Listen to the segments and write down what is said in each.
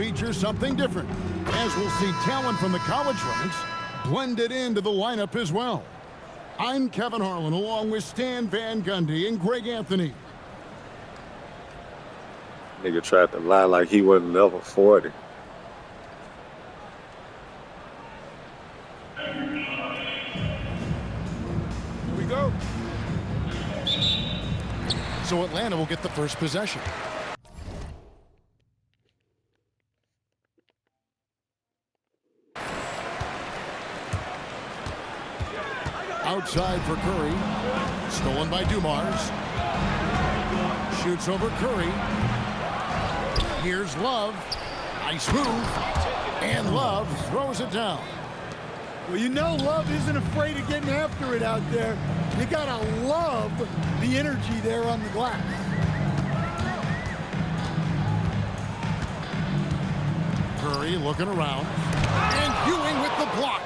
feature something different, as we'll see talent from the college ranks blended into the lineup as well. I'm Kevin Harlan, along with Stan Van Gundy and Greg Anthony. Nigga tried to lie like he wasn't level 40. Here we go. So Atlanta will get the first possession. Outside for Curry. Stolen by Dumars. Shoots over Curry. Here's Love. Nice move. And Love throws it down. Well, you know Love isn't afraid of getting after it out there. You gotta love the energy there on the glass. Curry looking around. And Ewing with the block.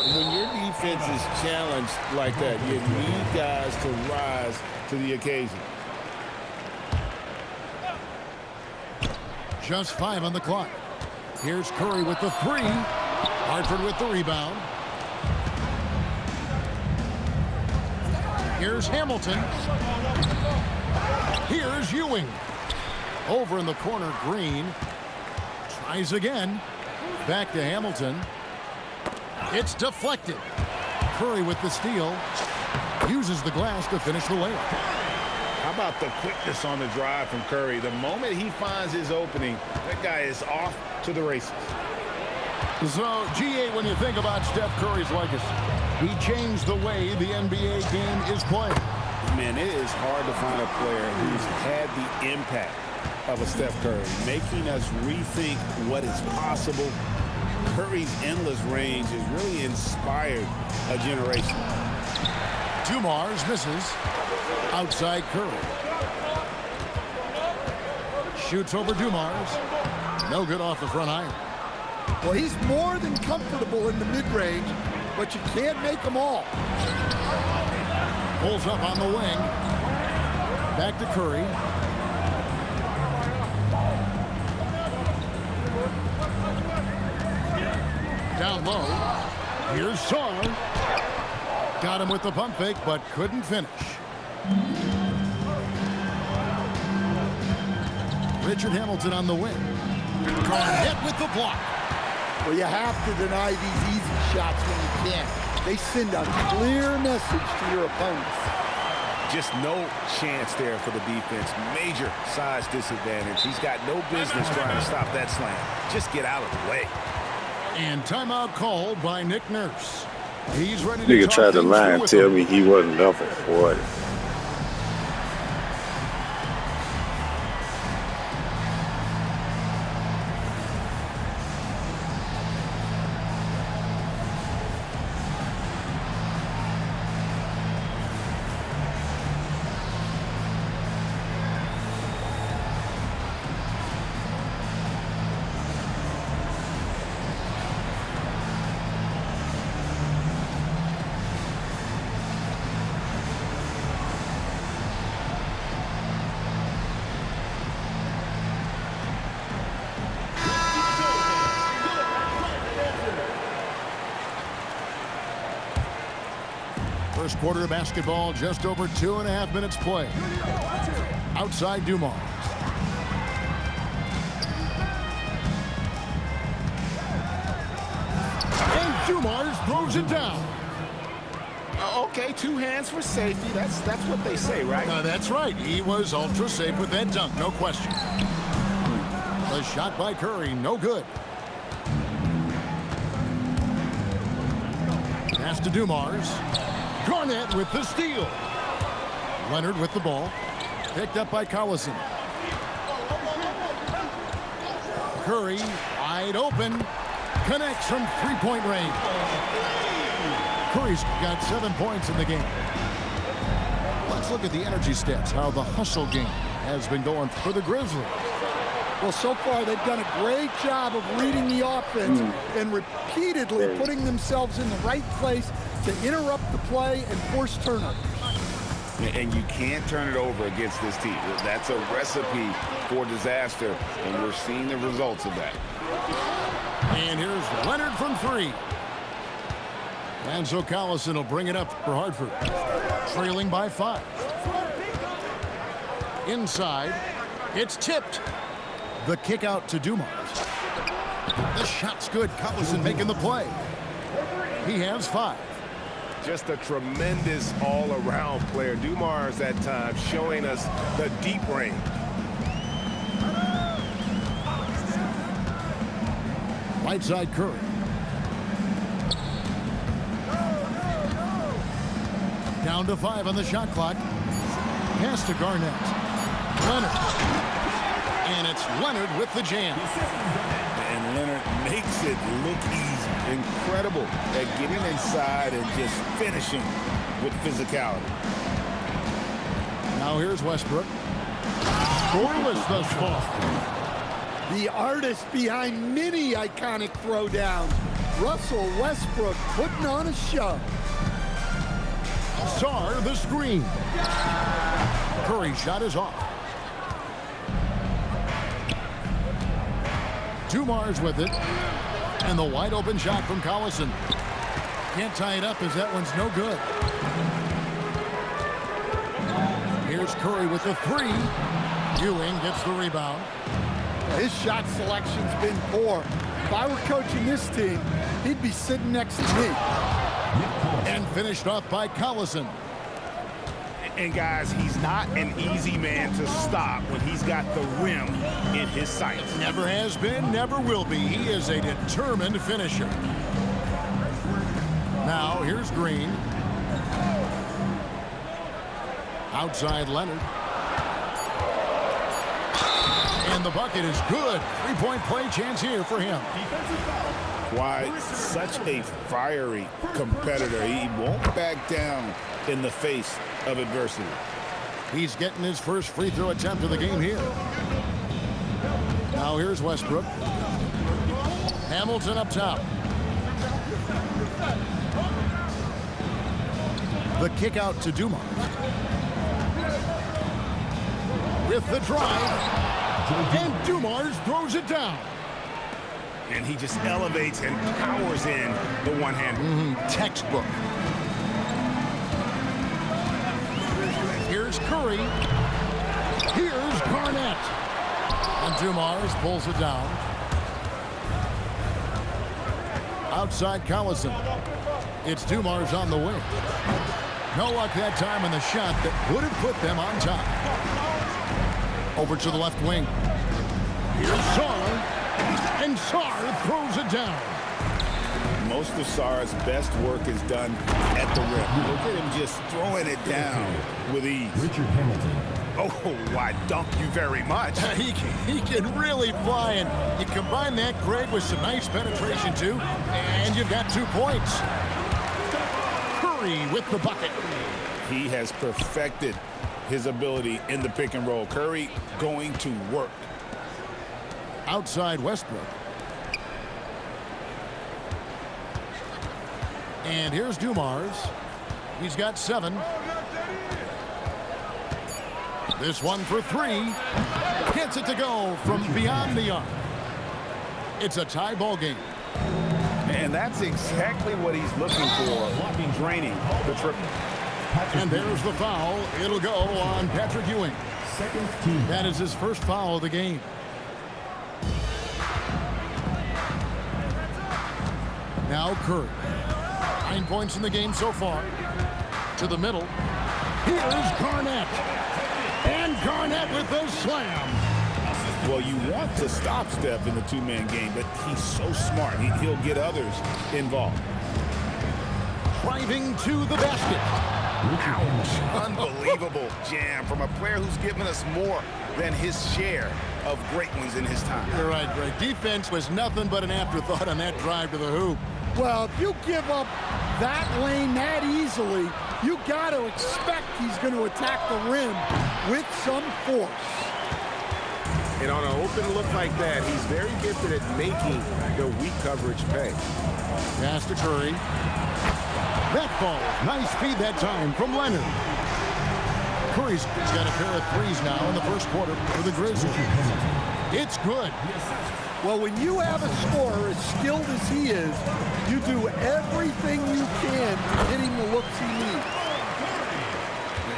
When your defense is challenged like that, you need guys to rise to the occasion. Just 5 on the clock. Here's Curry with the 3. Hartford with the rebound. Here's Hamilton. Here's Ewing. Over in the corner, Green. Tries again. Back to Hamilton. It's deflected. Curry with the steal. Uses the glass to finish the layup. How about the quickness on the drive from Curry? The moment he finds his opening, that guy is off to the races. So, G8, when you think about Steph Curry's legacy, he changed the way the NBA game is played. Man, it is hard to find a player who's had the impact of a Steph Curry, making us rethink what is possible. Curry's endless range has really inspired a generation. Dumars misses. Outside Curry. Shoots over Dumars. No good off the front iron. Well, he's more than comfortable in the mid-range, but you can't make them all. Pulls up on the wing. Back to Curry. Down low. Here's Saar. Got him with the pump fake, but couldn't finish. Richard Hamilton on the wing. Garnett with the block. Well, you have to deny these easy shots when you can. They send a clear message to your opponents. Just no chance there for the defense. Major size disadvantage. He's got no business trying to stop that slam. Just get out of the way. And timeout called by Nick Nurse. He's ready to Nigga tried to lie and tell me he wasn't level 40. First quarter of basketball, just over 2.5 minutes play. Outside Dumars. And Dumars throws it down. Okay, 2 hands for safety. That's what they say, right? That's right. He was ultra safe with that dunk, no question. The shot by Curry, no good. Pass to Dumars. Garnett with the steal. Leonard with the ball. Picked up by Collison. Curry wide open. Connects from three-point range. Curry's got 7 points in the game. Let's look at the energy stats, how the hustle game has been going for the Grizzlies. Well, so far they've done a great job of reading the offense and repeatedly putting themselves in the right place to interrupt the play and force turnovers. And you can't turn it over against this team. That's a recipe for disaster, and we're seeing the results of that. And here's Leonard from three. And so Collison will bring it up for Hartford, trailing by 5. Inside, it's tipped. The kick out to Dumars. The shot's good. Collison making the play. He has 5. Just a tremendous all-around player. Dumars at times showing us the deep range. Right side Curry. Down to 5 on the shot clock. Pass to Garnett. Leonard. And it's Leonard with the jam. And Leonard makes it look easy. Incredible at getting inside and just finishing with physicality. Now here's Westbrook. Scoreless thus far. The artist behind many iconic throwdowns. Russell Westbrook putting on a show. Sarr the screen. Curry shot is off. Dumars with it. And the wide open shot from Collison. Can't tie it up as that one's no good. Here's Curry with the 3. Ewing gets the rebound. His shot selection's been poor. If I were coaching this team, he'd be sitting next to me. And finished off by Collison. And guys, he's not an easy man to stop when he's got the rim in his sights. Never has been, never will be. He is a determined finisher. Now here's Green. Outside Leonard. And the bucket is good. 3-point play chance here for him. Why, such a fiery competitor. He won't back down in the face of adversity. He's getting his first free throw attempt of the game here. Now here's Westbrook. Hamilton up top. The kick out to Dumars. With the drive. And Dumars throws it down. And he just elevates and powers in the one-hander. Textbook. Here's Curry. Here's Garnett. And Dumars pulls it down. Outside Collison. It's Dumars on the wing. No luck that time in the shot that would have put them on top. Over to the left wing. Here's Sarr. And Sarr throws it down. Most of Sarr's best work is done at the rim. Look at him just throwing it down with ease. Richard Hamilton. Oh, why, thank you very much. He can really fly, and you combine that, Greg, with some nice penetration, too, and you've got 2 points. Curry with the bucket. He has perfected his ability in the pick and roll. Curry going to work. Outside Westbrook. And here's Dumars. He's got 7. This one for 3. Gets it to go from beyond the arc. It's a tie ball game. And that's exactly what he's looking for, draining the triple. And there's the foul. It'll go on Patrick Ewing. Second team. That is his first foul of the game. Now Curry. 9 points in the game so far. To the middle. Here's Garnett. And Garnett with the slam. Well, you want to stop Steph in the two-man game, but he's so smart. He'll get others involved. Driving to the basket. Ouch. Unbelievable jam from a player who's given us more than his share of great ones in his time. You're right, Greg. Defense was nothing but an afterthought on that drive to the hoop. Well, if you give up that lane that easily, you got to expect he's going to attack the rim with some force. And on an open look like that, he's very gifted at making the weak coverage pay. Pass to Curry. That falls. Nice feed that time from Leonard. Curry's got a pair of threes now in the first quarter for the Grizzlies. It's good. Well, when you have a scorer as skilled as he is, you do everything you can to get him the looks he needs.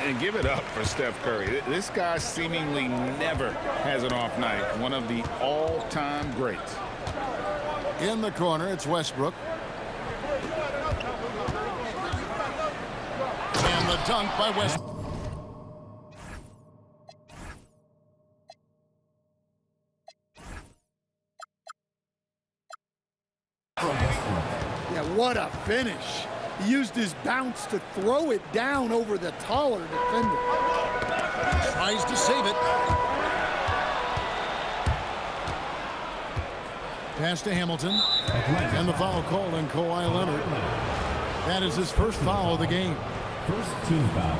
And give it up for Steph Curry. This guy seemingly never has an off night. One of the all-time greats. In the corner, it's Westbrook. And the dunk by Westbrook. Yeah, what a finish. He used his bounce to throw it down over the taller defender. Tries to save it. Pass to Hamilton. And the foul called on Kawhi Leonard. That is his first foul of the game. First team foul.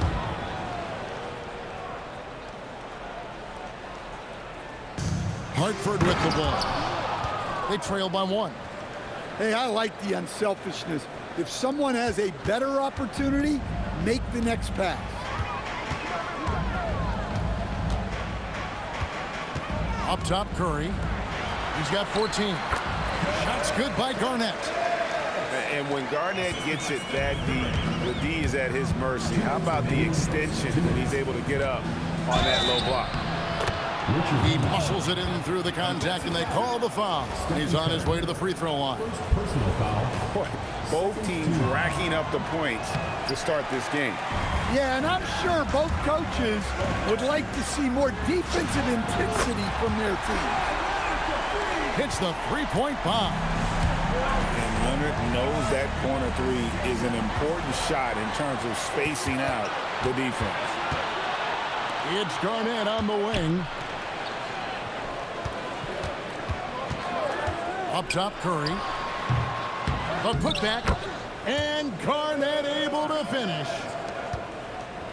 Hartford with the ball. They trail by 1. Hey, I like the unselfishness. If someone has a better opportunity, make the next pass. Up top, Curry. He's got 14. Shots good by Garnett. And when Garnett gets it that deep, the D is at his mercy. How about the extension when he's able to get up on that low block? He muscles it in through the contact, and they call the foul. He's on his way to the free throw line. Personal foul. Boy, both teams racking up the points to start this game. Yeah, and I'm sure both coaches would like to see more defensive intensity from their team. Hits the three-point bomb. And Leonard knows that corner three is an important shot in terms of spacing out the defense. It's Garnett on the wing. Up top, Curry. A putback. And Garnett able to finish.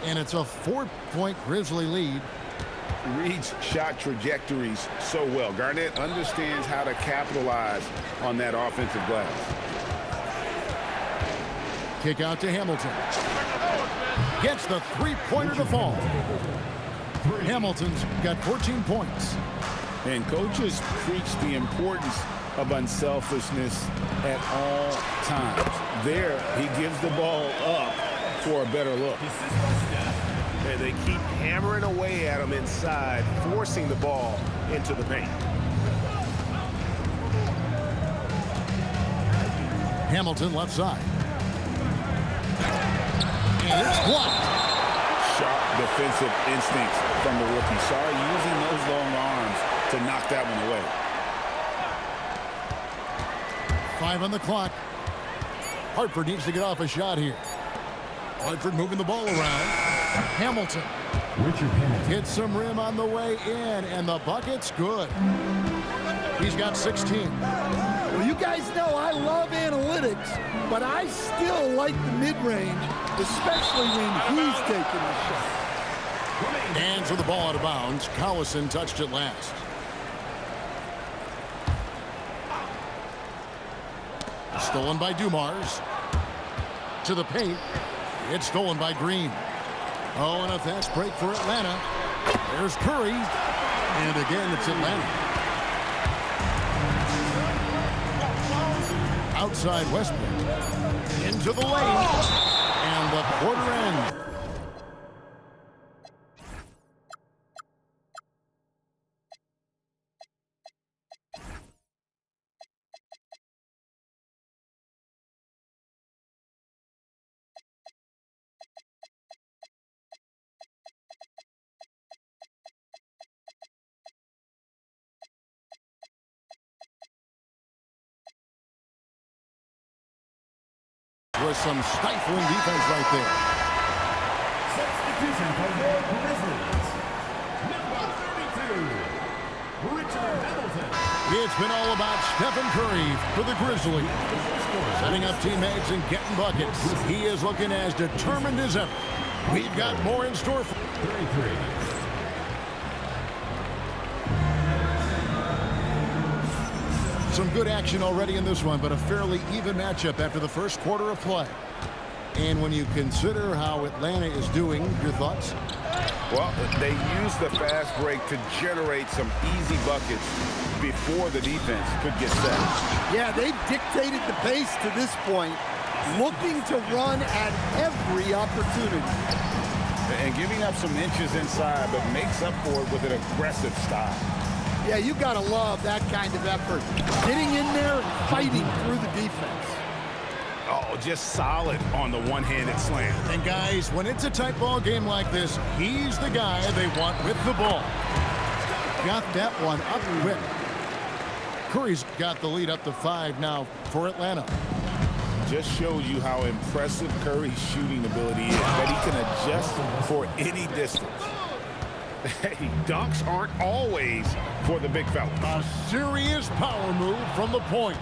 And it's a 4-point Grizzly lead. Reads shot trajectories so well. Garnett understands how to capitalize on that offensive glass. Kick out to Hamilton. Gets the three-pointer to fall. Hamilton's got 14 points. And coaches preach the importance of unselfishness at all times. There, he gives the ball up for a better look. And they keep hammering away at him inside, forcing the ball into the paint. Hamilton left side. And it's blocked. Sharp defensive instincts from the rookie. Sorry, using those long arms to knock that one away. 5 on the clock. Hartford needs to get off a shot here. Hartford moving the ball around. Hamilton. Richard Hamilton. Hits some rim on the way in, and the bucket's good. He's got 16. Well, you guys know I love analytics, but I still like the mid-range, especially when he's taking the shot. Hands with the ball out of bounds. Collison touched it last. Stolen by Dumars. To the paint. It's stolen by Green. Oh, and a fast break for Atlanta. There's Curry. And again, it's Atlanta. Outside Westbrook. Into the lane. And the quarter end. Was some stifling defense right there. Substitution for the Grizzlies. Number 32, Richard Hamilton. It's been all about Stephen Curry for the Grizzlies. Setting up teammates and getting buckets. He is looking as determined as ever. We've got more in store for 33. some good action already in this one, but a fairly even matchup after the first quarter of play. And when you consider how Atlanta is doing, your thoughts? Well, they used the fast break to generate some easy buckets before the defense could get set. Yeah, they've dictated the pace to this point, looking to run at every opportunity. And giving up some inches inside, but makes up for it with an aggressive style. Yeah, you got to love that kind of effort. Getting in there and fighting through the defense. Oh, just solid on the one-handed slam. And guys, when it's a tight ball game like this, he's the guy they want with the ball. Got that one up quick. Curry's got the lead up to 5 now for Atlanta. Just shows you how impressive Curry's shooting ability is, that he can adjust for any distance. Hey, dunks aren't always for the big fella. A serious power move from the point.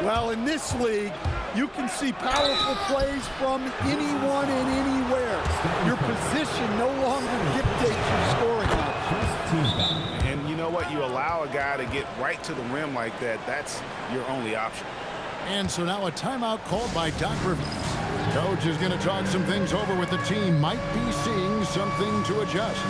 Well, in this league, you can see powerful plays from anyone and anywhere. Your position no longer dictates your scoring options. And you know what? You allow a guy to get right to the rim like that, that's your only option. And so now a timeout called by Doc Rivers. Coach is going to talk some things over with the team. Might be seeing something to adjust.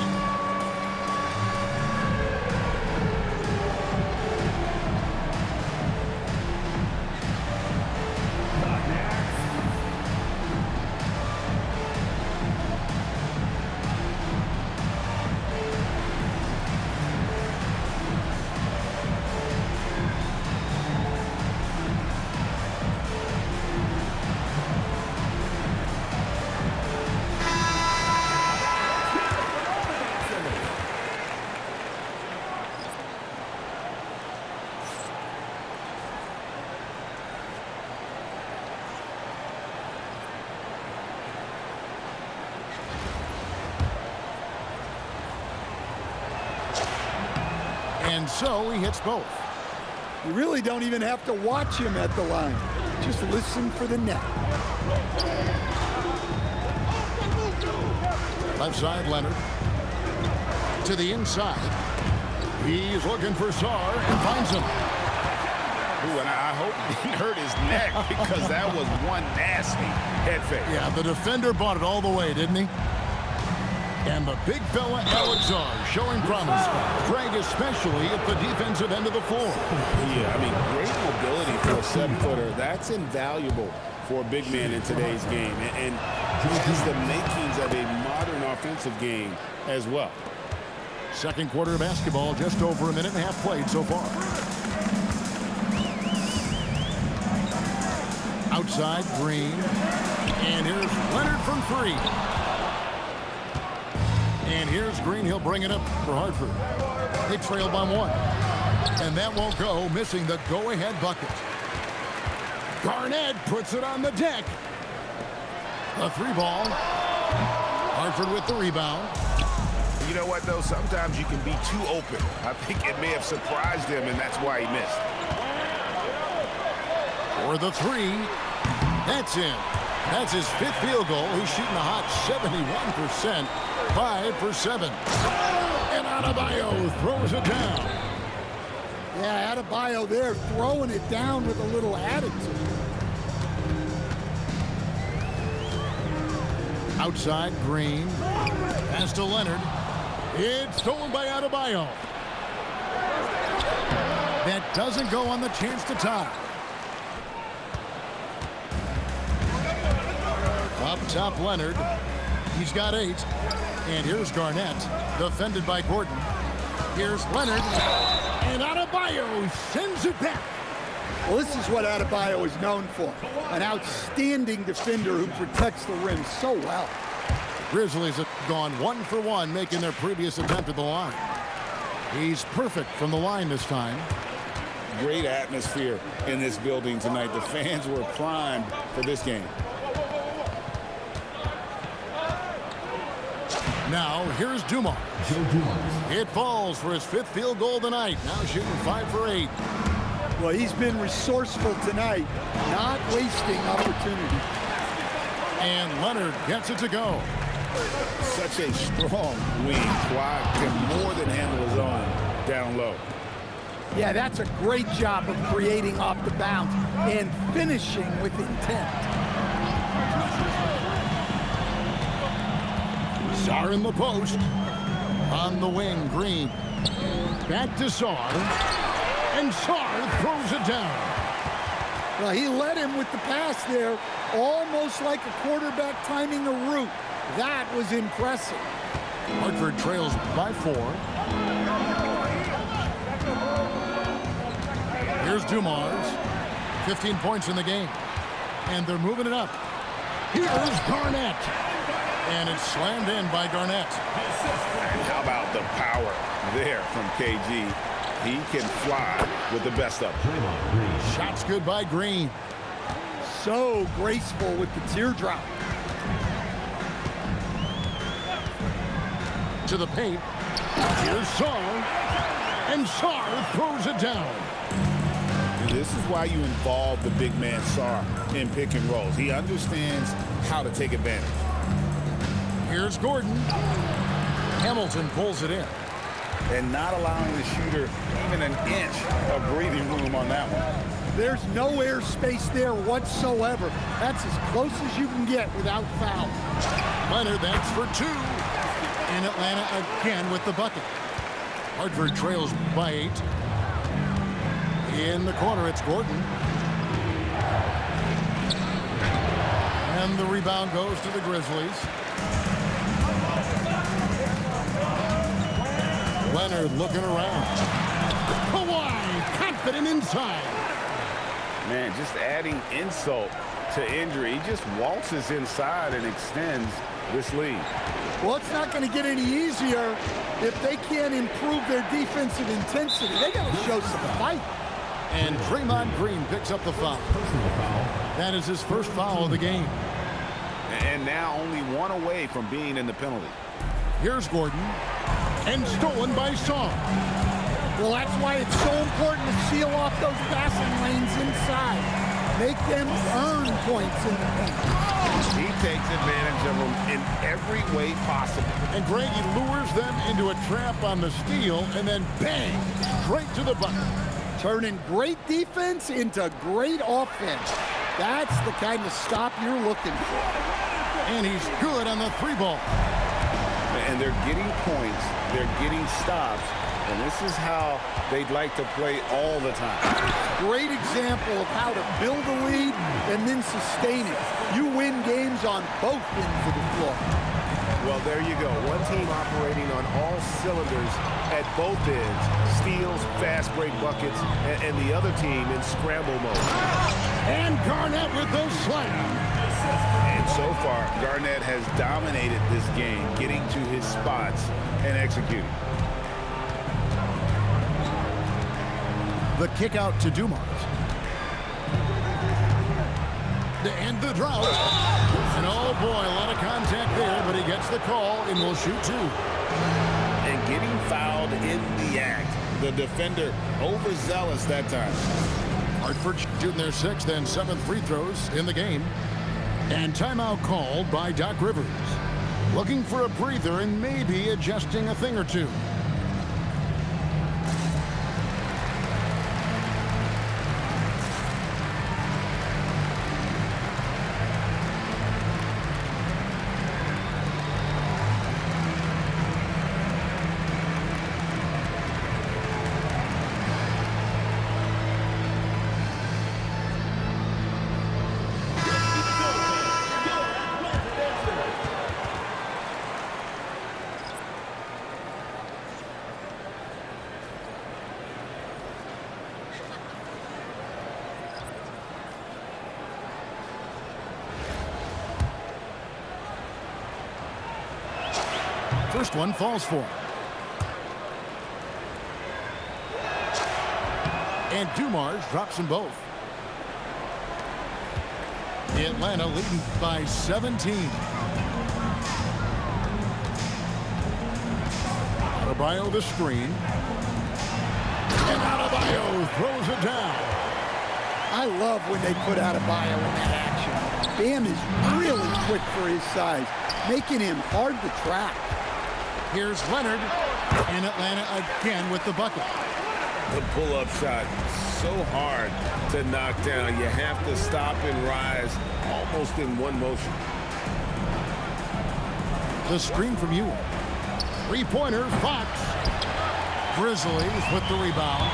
And so he hits both. You really don't even have to watch him at the line. Just listen for the net. Left side, Leonard. To the inside. He's looking for Sarr and finds him. Ooh, and I hope he didn't hurt his neck because that was one nasty head fake. Yeah, the defender bought it all the way, didn't he? And the big fella, Alexar, showing promise. Greg, especially at the defensive end of the floor. Yeah, I mean, great mobility for a 7-footer. That's invaluable for a big man in today's game. And has the makings of a modern offensive game as well. Second quarter of basketball, just over a minute and a half played so far. Outside, Green. And here's Leonard from 3. And here's Green. He'll bring it up for Hartford. They trail by 1. And that won't go, missing the go-ahead bucket. Garnett puts it on the deck. A 3 ball. Hartford with the rebound. You know what, though? Sometimes you can be too open. I think it may have surprised him, and that's why he missed. For the 3. That's in. That's his 5th field goal. He's shooting a hot 71%. 5 for 7. And Adebayo throws it down. Yeah, Adebayo there throwing it down with a little attitude. Outside, Green. Pass to Leonard. It's stolen by Adebayo. That doesn't go on the chance to tie. Up top, Leonard. He's got 8. And here's Garnett, defended by Gordon. Here's Leonard. And Adebayo sends it back. Well, this is what Adebayo is known for. An outstanding defender who protects the rim so well. Grizzlies have gone 1 for 1, making their previous attempt at the line. He's perfect from the line this time. Great atmosphere in this building tonight. The fans were primed for this game. Now, here's Dumars. It falls for his 5th field goal of the night. Now shooting 5 for 8. Well, he's been resourceful tonight, not wasting opportunity. And Leonard gets it to go. Such a strong wing. Kawhi can more than handle his own down low. Yeah, that's a great job of creating off the bounce and finishing with intent. Sarr in the post. On the wing, Green. Back to Sarr. And Sarr throws it down. Well, he led him with the pass there, almost like a quarterback timing a route. That was impressive. Hartford trails by 4. Here's Dumars. 15 points in the game. And they're moving it up. Here's Garnett. And it's slammed in by Garnett. And how about the power there from KG? He can fly with the best of them. Shots good by Green. So graceful with the teardrop. To the paint. Here's Sarr. And Sarr throws it down. This is why you involve the big man Sarr in pick and rolls. He understands how to take advantage. Here's Gordon. Hamilton pulls it in. And not allowing the shooter even an inch of breathing room on that one. There's no air space there whatsoever. That's as close as you can get without foul. Leonard, that's for 2. And Atlanta again with the bucket. Hartford trails by 8. In the corner, it's Gordon. And the rebound goes to the Grizzlies. Leonard looking around. Kawhi confident inside. Man, just adding insult to injury. He just waltzes inside and extends this lead. Well, it's not going to get any easier if they can't improve their defensive intensity. They got to show some fight. And Draymond Green picks up the foul. That is his first foul of the game. And now only 1 away from being in the penalty. Here's Gordon. And stolen by Sarr. Well, that's why it's so important to seal off those passing lanes inside. Make them earn points in the paint. He takes advantage of them in every way possible. And Greg, he lures them into a trap on the steal, and then bang, straight to the bucket. Turning great defense into great offense. That's the kind of stop you're looking for. And he's good on the 3-ball. And they're getting points, they're getting stops, and this is how they'd like to play all the time. Great example of how to build a lead and then sustain it. You win games on both ends of the floor. Well, there you go. One team operating on all cylinders at both ends. Steals, fast break buckets, and the other team in scramble mode. And Garnett with the slam. And so far, Garnett has dominated this game, getting to his spots and executing. The kick out to Dumars. To end the drought. And oh boy, a lot of contact there, but he gets the call and will shoot 2. And getting fouled in the act. The defender overzealous that time. Hartford shooting their 6th and 7th free throws in the game. And timeout called by Doc Rivers. Looking for a breather and maybe adjusting a thing or two. First one falls for him. And Dumars drops them both. Atlanta leading by 17. Adebayo the screen. And Adebayo throws it down. I love when they put Adebayo in that action. Bam is really quick for his size, making him hard to track. Here's Leonard, and Atlanta again with the bucket. The pull-up shot, so hard to knock down. You have to stop and rise almost in one motion. The screen from Ewing. Three-pointer, Fox. Grizzlies with the rebound.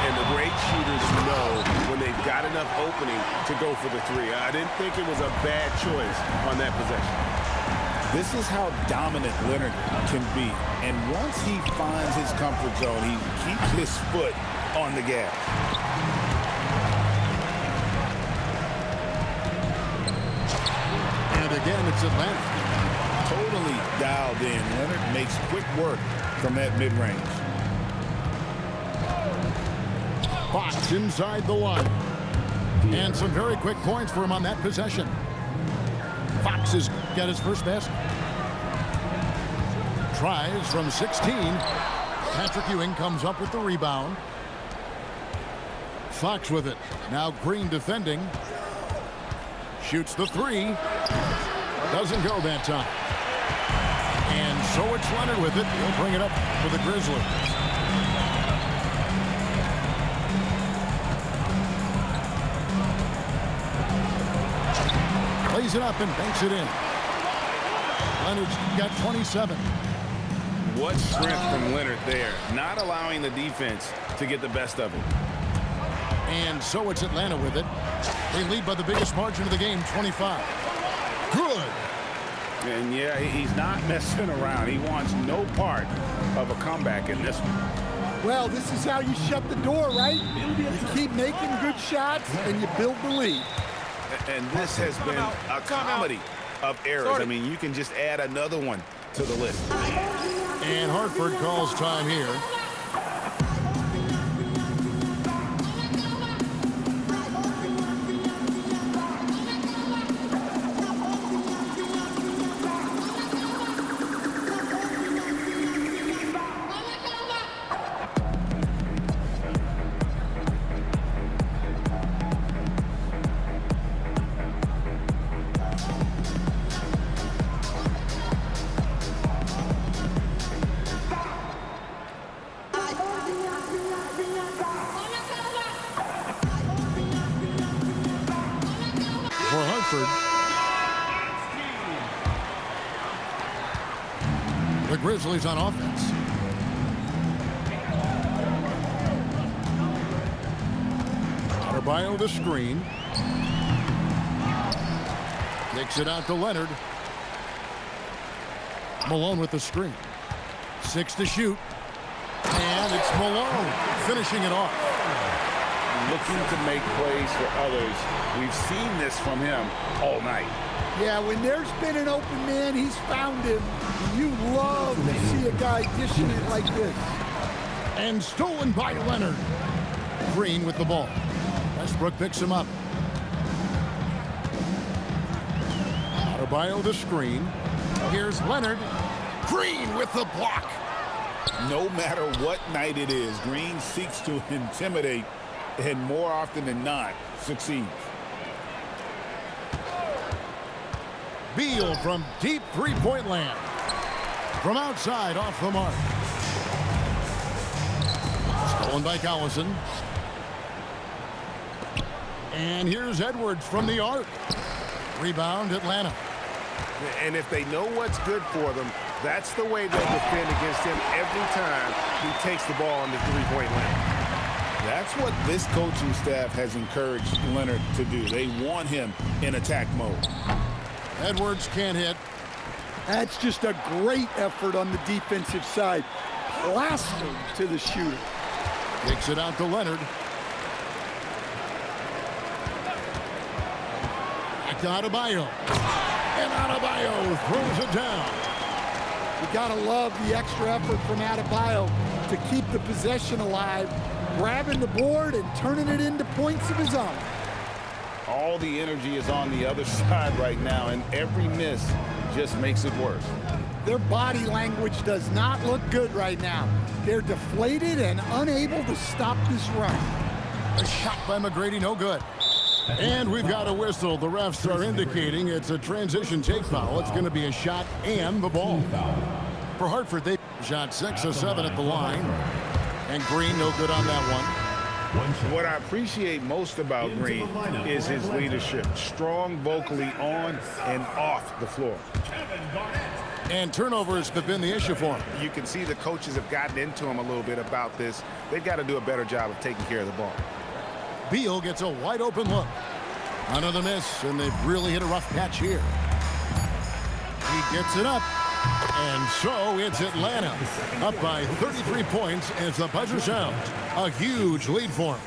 And the great shooters know when they've got enough opening to go for the three. I didn't think it was a bad choice on that possession. This is how dominant Leonard can be. And once he finds his comfort zone, he keeps his foot on the gas. And again, it's Atlanta. Totally dialed in. Leonard makes quick work from that mid-range. Fox inside the line. And some very quick points for him on that possession. Fox has got his first basket. Tries from 16. Patrick Ewing comes up with the rebound. Fox with it. Now Green defending. Shoots the three. Doesn't go that time. And so it's Leonard with it. He'll bring it up for the Grizzlies. Plays it up and banks it in. Leonard's got 27. What strength from Leonard there, not allowing the defense to get the best of it. And so it's Atlanta with it. They lead by the biggest margin of the game, 25. Good. And yeah, he's not messing around. He wants no part of a comeback in this one. Well, this is how you shut the door, right? You keep making good shots and you build the lead. And this has been a comedy of errors. I mean, you can just add another one to the list. And Hartford calls time here. For Hartford, the Grizzlies on offense. Adebayo the screen. Kicks it out to Leonard. Malone with the screen. 6 to shoot. And it's Malone finishing it off. Looking to make plays for others. We've seen this from him all night. Yeah, when there's been an open man, he's found him. You love to see a guy dishing it like this. And stolen by Leonard. Green with the ball. Westbrook picks him up. Adebayo the screen. Here's Leonard. Green with the block. No matter what night it is, Green seeks to intimidate and more often than not succeeds. Beal from deep three-point land. From outside, off the mark. Stolen by Collison. And here's Edwards from the arc. Rebound, Atlanta. And if they know what's good for them, that's the way they'll defend against him every time he takes the ball on the three-point line. That's what this coaching staff has encouraged Leonard to do. They want him in attack mode. Edwards can't hit. That's just a great effort on the defensive side. Plastered to the shooter. Kicks it out to Leonard. Back to Adebayo. And Adebayo throws it down. You gotta love the extra effort from Adebayo to keep the possession alive, grabbing the board and turning it into points of his own. All the energy is on the other side right now, and every miss just makes it worse. Their body language does not look good right now. They're deflated and unable to stop this run. A shot by McGrady, no good. And we've got a whistle. The refs are indicating it's a transition take foul. It's going to be a shot and the ball. For Hartford, they shot 6 of 7 at the line. And Green, no good on that one. What I appreciate most about Green is his leadership. Strong vocally on and off the floor. And turnovers have been the issue for him. You can see the coaches have gotten into him a little bit about this. They've got to do a better job of taking care of the ball. Beal gets a wide open look. Another miss, and they've really hit a rough patch here. He gets it up. And so it's Atlanta up by 33 points as the buzzer sounds. A huge lead for him.